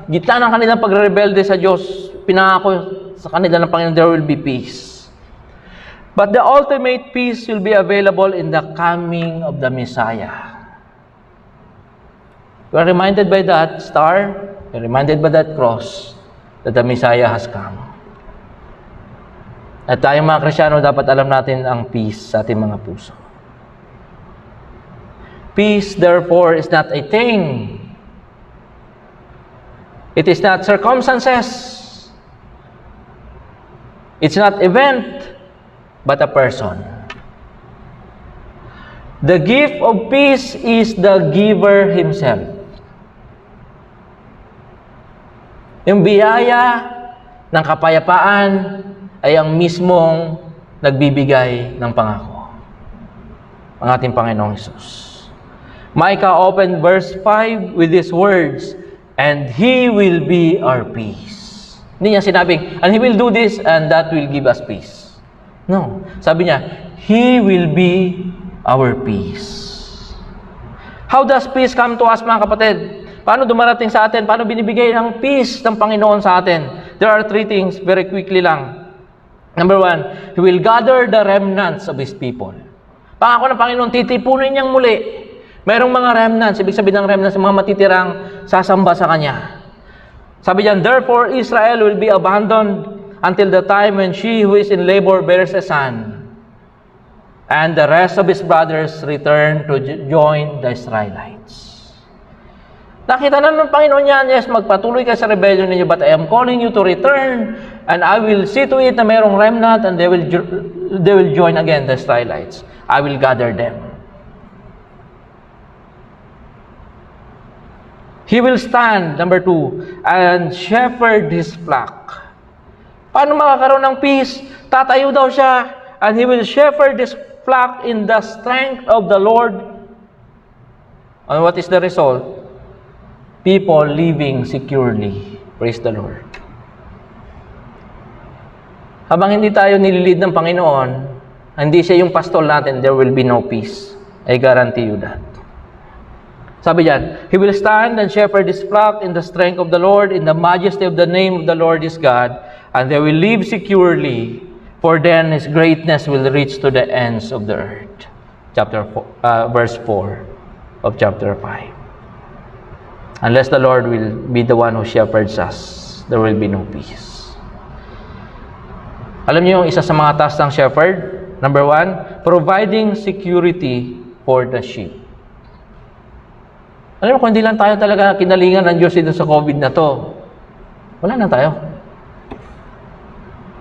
gitna ng kanilang pagrebelde sa Diyos, pinangako sa kanila ng Panginoon, there will be peace. But the ultimate peace will be available in the coming of the Messiah. We are reminded by that star, we are reminded by that cross, that the Messiah has come. At tayong mga Kristyano, dapat alam natin ang peace sa ating mga puso. Peace, therefore, is not a thing. It is not circumstances. It's not event, but a person. The gift of peace is the giver himself. Yung biyaya ng kapayapaan ay ang mismong nagbibigay ng pangako. Ang ating Panginoong Hesus. Micah opened verse 5 with these words, and He will be our peace. Hindi niya sinabing, and He will do this and that will give us peace. No. Sabi niya, He will be our peace. How does peace come to us, mga kapatid? Paano dumarating sa atin? Paano binibigay ng peace ng Panginoon sa atin? There are three things, very quickly lang. Number one, He will gather the remnants of His people. Pangako ng Panginoon, titipunin niyang muli. Merong mga remnants, ibig sabihin ng remnants, mga matitirang sasamba sa Kanya. Sabi diyan, therefore Israel will be abandoned until the time when she who is in labor bears a son, and the rest of his brothers return to join the Israelites. Nakita na ng Panginoon yan, yes, magpatuloy kayo sa rebellion ninyo, but I am calling you to return, and I will see to it na mayroong remnant, and they will join again the Israelites. I will gather them. He will stand, number 2, and shepherd his flock. Paano makakaroon ng peace? Tatayo daw siya, and he will shepherd his flock in the strength of the Lord. And what is the result? People living securely. Praise the Lord. Habang hindi tayo nililid ng Panginoon, hindi siya yung pastol natin, there will be no peace. I guarantee you that. Sabi diyan, He will stand and shepherd his flock in the strength of the Lord, in the majesty of the name of the Lord his God, and they will live securely, for then his greatness will reach to the ends of the earth. Verse 4 of chapter 5. Unless the Lord will be the one who shepherds us, there will be no peace. Alam niyo yung isa sa mga tasks ng shepherd? Number 1, providing security for the sheep. Alam mo, kung hindi lang tayo talaga kinalingan ng Diyos dito sa COVID na to, wala na tayo.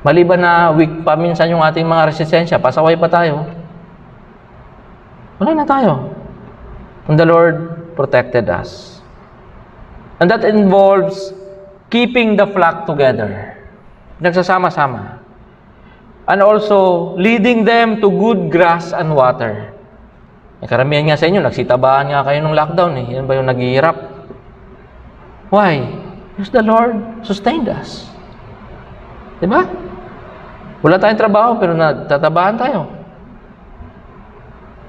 Maliban na weak pa minsan yung ating mga resistensya, pasaway pa tayo. Wala na tayo. And the Lord protected us. And that involves keeping the flock together. Nagsasama-sama. And also, leading them to good grass and water. Karamihan nga sa inyo, nagsitabahan nga kayo nung lockdown eh. Yan ba yung naghihirap? Why? Because the Lord sustained us. Diba? Wala tayong trabaho, pero natatabahan tayo.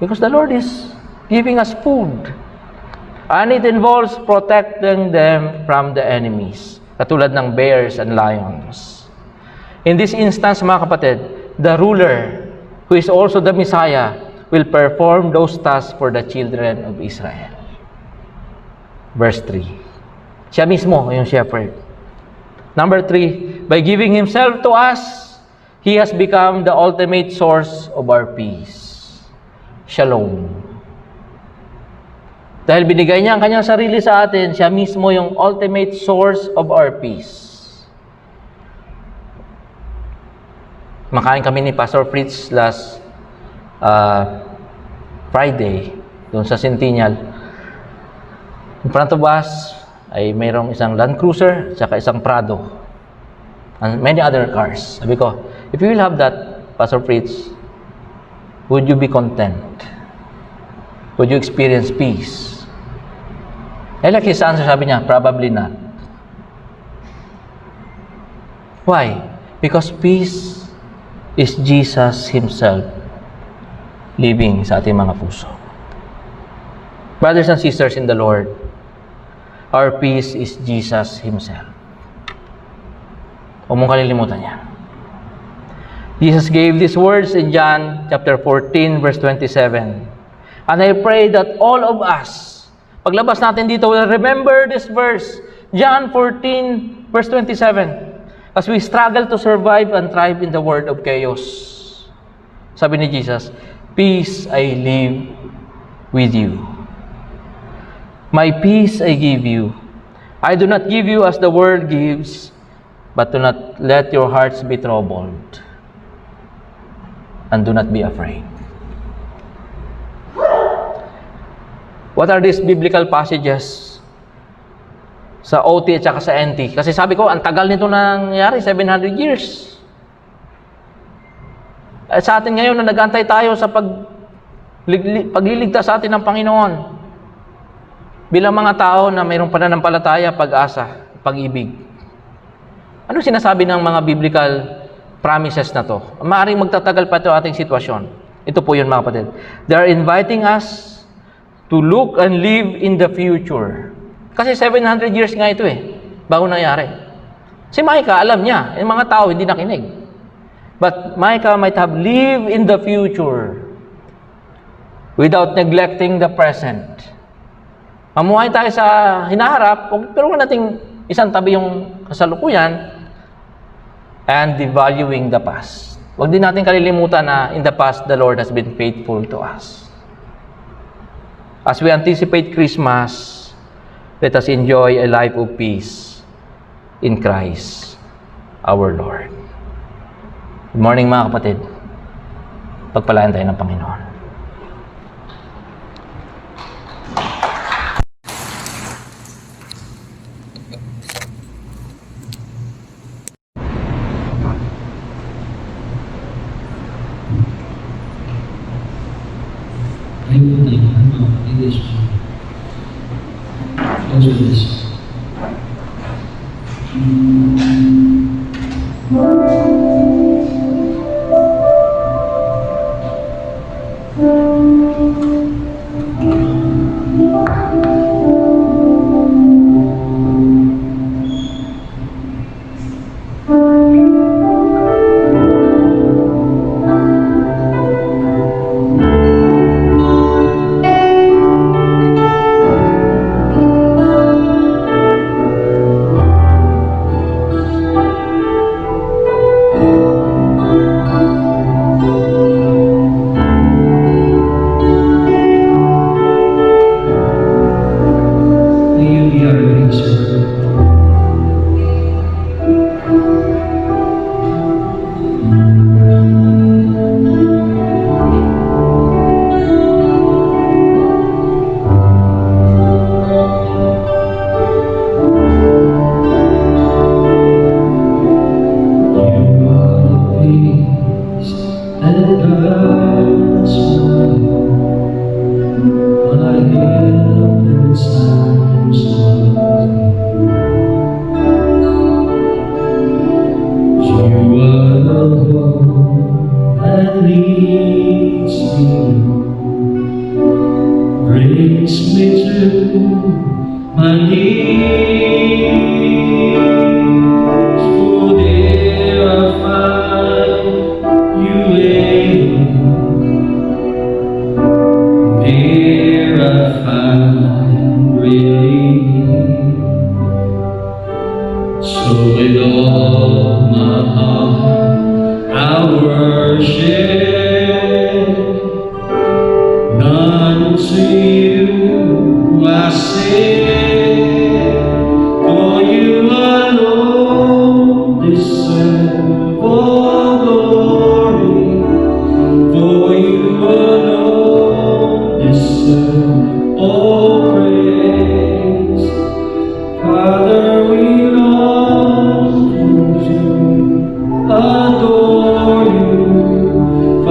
Because the Lord is giving us food. And it involves protecting them from the enemies. Katulad ng bears and lions. In this instance, mga kapatid, the ruler, who is also the Messiah, will perform those tasks for the children of Israel. Verse 3. Siya mismo yung shepherd. Number 3, by giving himself to us, he has become the ultimate source of our peace. Shalom. Dahil binigay niya ang kanyang sarili sa atin, siya mismo yung ultimate source of our peace. Makain kami ni Pastor Fritz last Friday, doon sa Centennial. In front of us ay mayroong isang Land Cruiser, saka isang Prado, and many other cars. Sabi ko, if you will have that, Pastor Fritz, would you be content? Would you experience peace? I like his answer, sabi niya, probably not. Why? Because peace is Jesus Himself living sa ating mga puso. Brothers and sisters in the Lord, our peace is Jesus Himself. Huwag mong kalilimutan yan. Jesus gave these words in John chapter 14, verse 27. And I pray that all of us, paglabas natin dito, will remember this verse, John 14, verse 27, as we struggle to survive and thrive in the world of chaos. Sabi ni Jesus, peace I leave with you. My peace I give you. I do not give you as the world gives, but do not let your hearts be troubled. And do not be afraid. What are these biblical passages sa OT at saka sa NT? Kasi sabi ko, ang tagal nito nangyari, 700 years. At sa atin ngayon na nag-antay tayo sa pagliligtas sa atin ng Panginoon. Bilang mga tao na mayroong pananampalataya, pag-asa, pag-ibig. Ano sinasabi ng mga biblical promises na to? Maaaring magtatagal pa ito ating sitwasyon. Ito po yun, mga kapatid. They are inviting us to look and live in the future. Kasi 700 years nga ito bago nangyari. Si Micah, alam niya. Yung mga tao, hindi nakinig. But Micah might have lived in the future without neglecting the present. Mamuhay tayo sa hinaharap, pero huwag nating isang tabi yung kasalukuyan and devaluing the past. Huwag din natin kalilimutan na in the past, the Lord has been faithful to us. As we anticipate Christmas, Let us enjoy a life of peace in Christ our Lord. Good morning mga kapatid. Pagpalaan tayo ng Panginoon. Ayun tayo mga kapatid. Close with this. Brings me to my knees, for there I find you there I find relief. So with all my heart I worship. To you I say, for you alone deserve all glory, for you alone deserve all praise. Father, we long to adore you,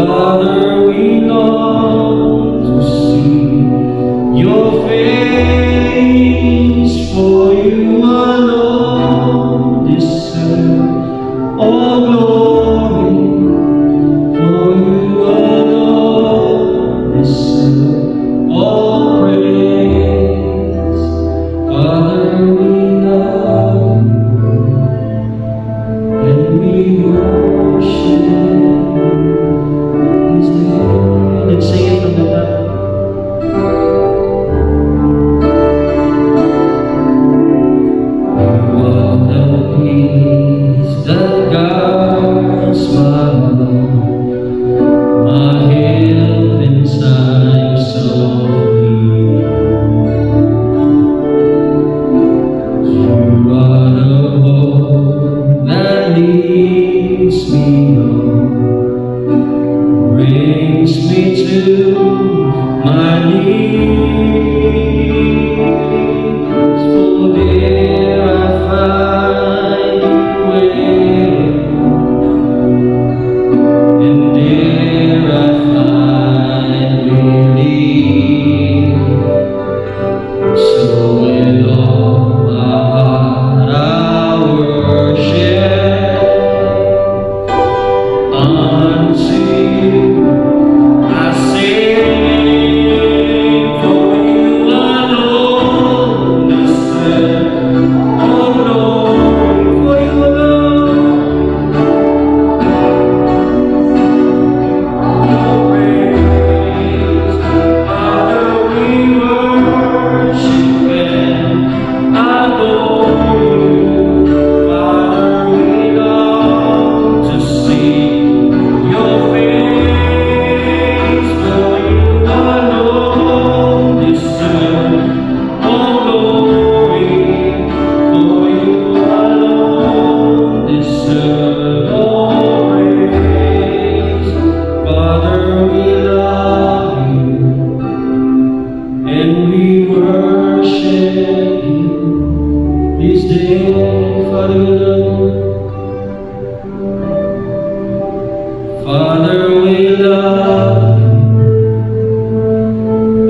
Father, we love you,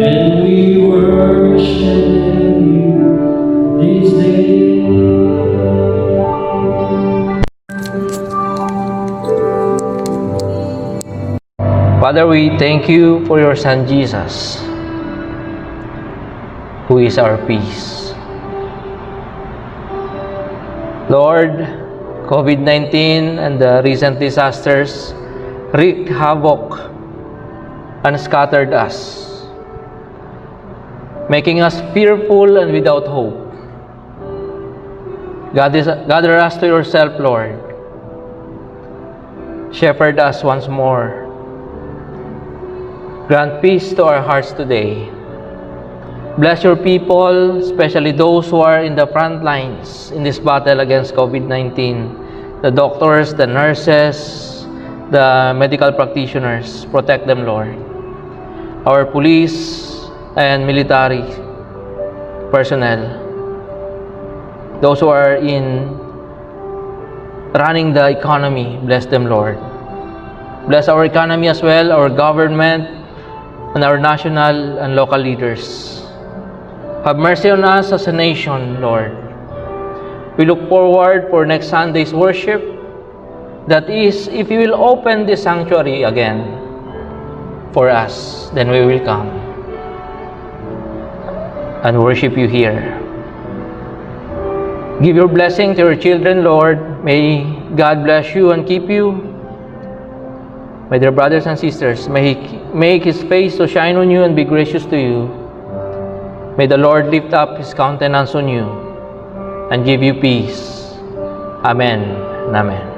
and we worship you these days. Father, we thank you for your Son Jesus, who is our peace. Lord, COVID-19 and the recent disasters wreaked havoc and scattered us, making us fearful and without hope. Gather us to yourself, Lord. Shepherd us once more. Grant peace to our hearts today. Bless your people, especially those who are in the front lines in this battle against COVID-19. The doctors, the nurses, the medical practitioners. Protect them, Lord. Our police and military personnel. Those who are in running the economy, bless them, Lord. Bless our economy as well, our government, and our national and local leaders. Have mercy on us as a nation, Lord. We look forward for next Sunday's worship. That is, if you will open this sanctuary again for us, then we will come and worship you here. Give your blessing to your children, Lord. May God bless you and keep you. My dear brothers and sisters, may He make His face to shine on you and be gracious to you. May the Lord lift up His countenance on you and give you peace. Amen and amen.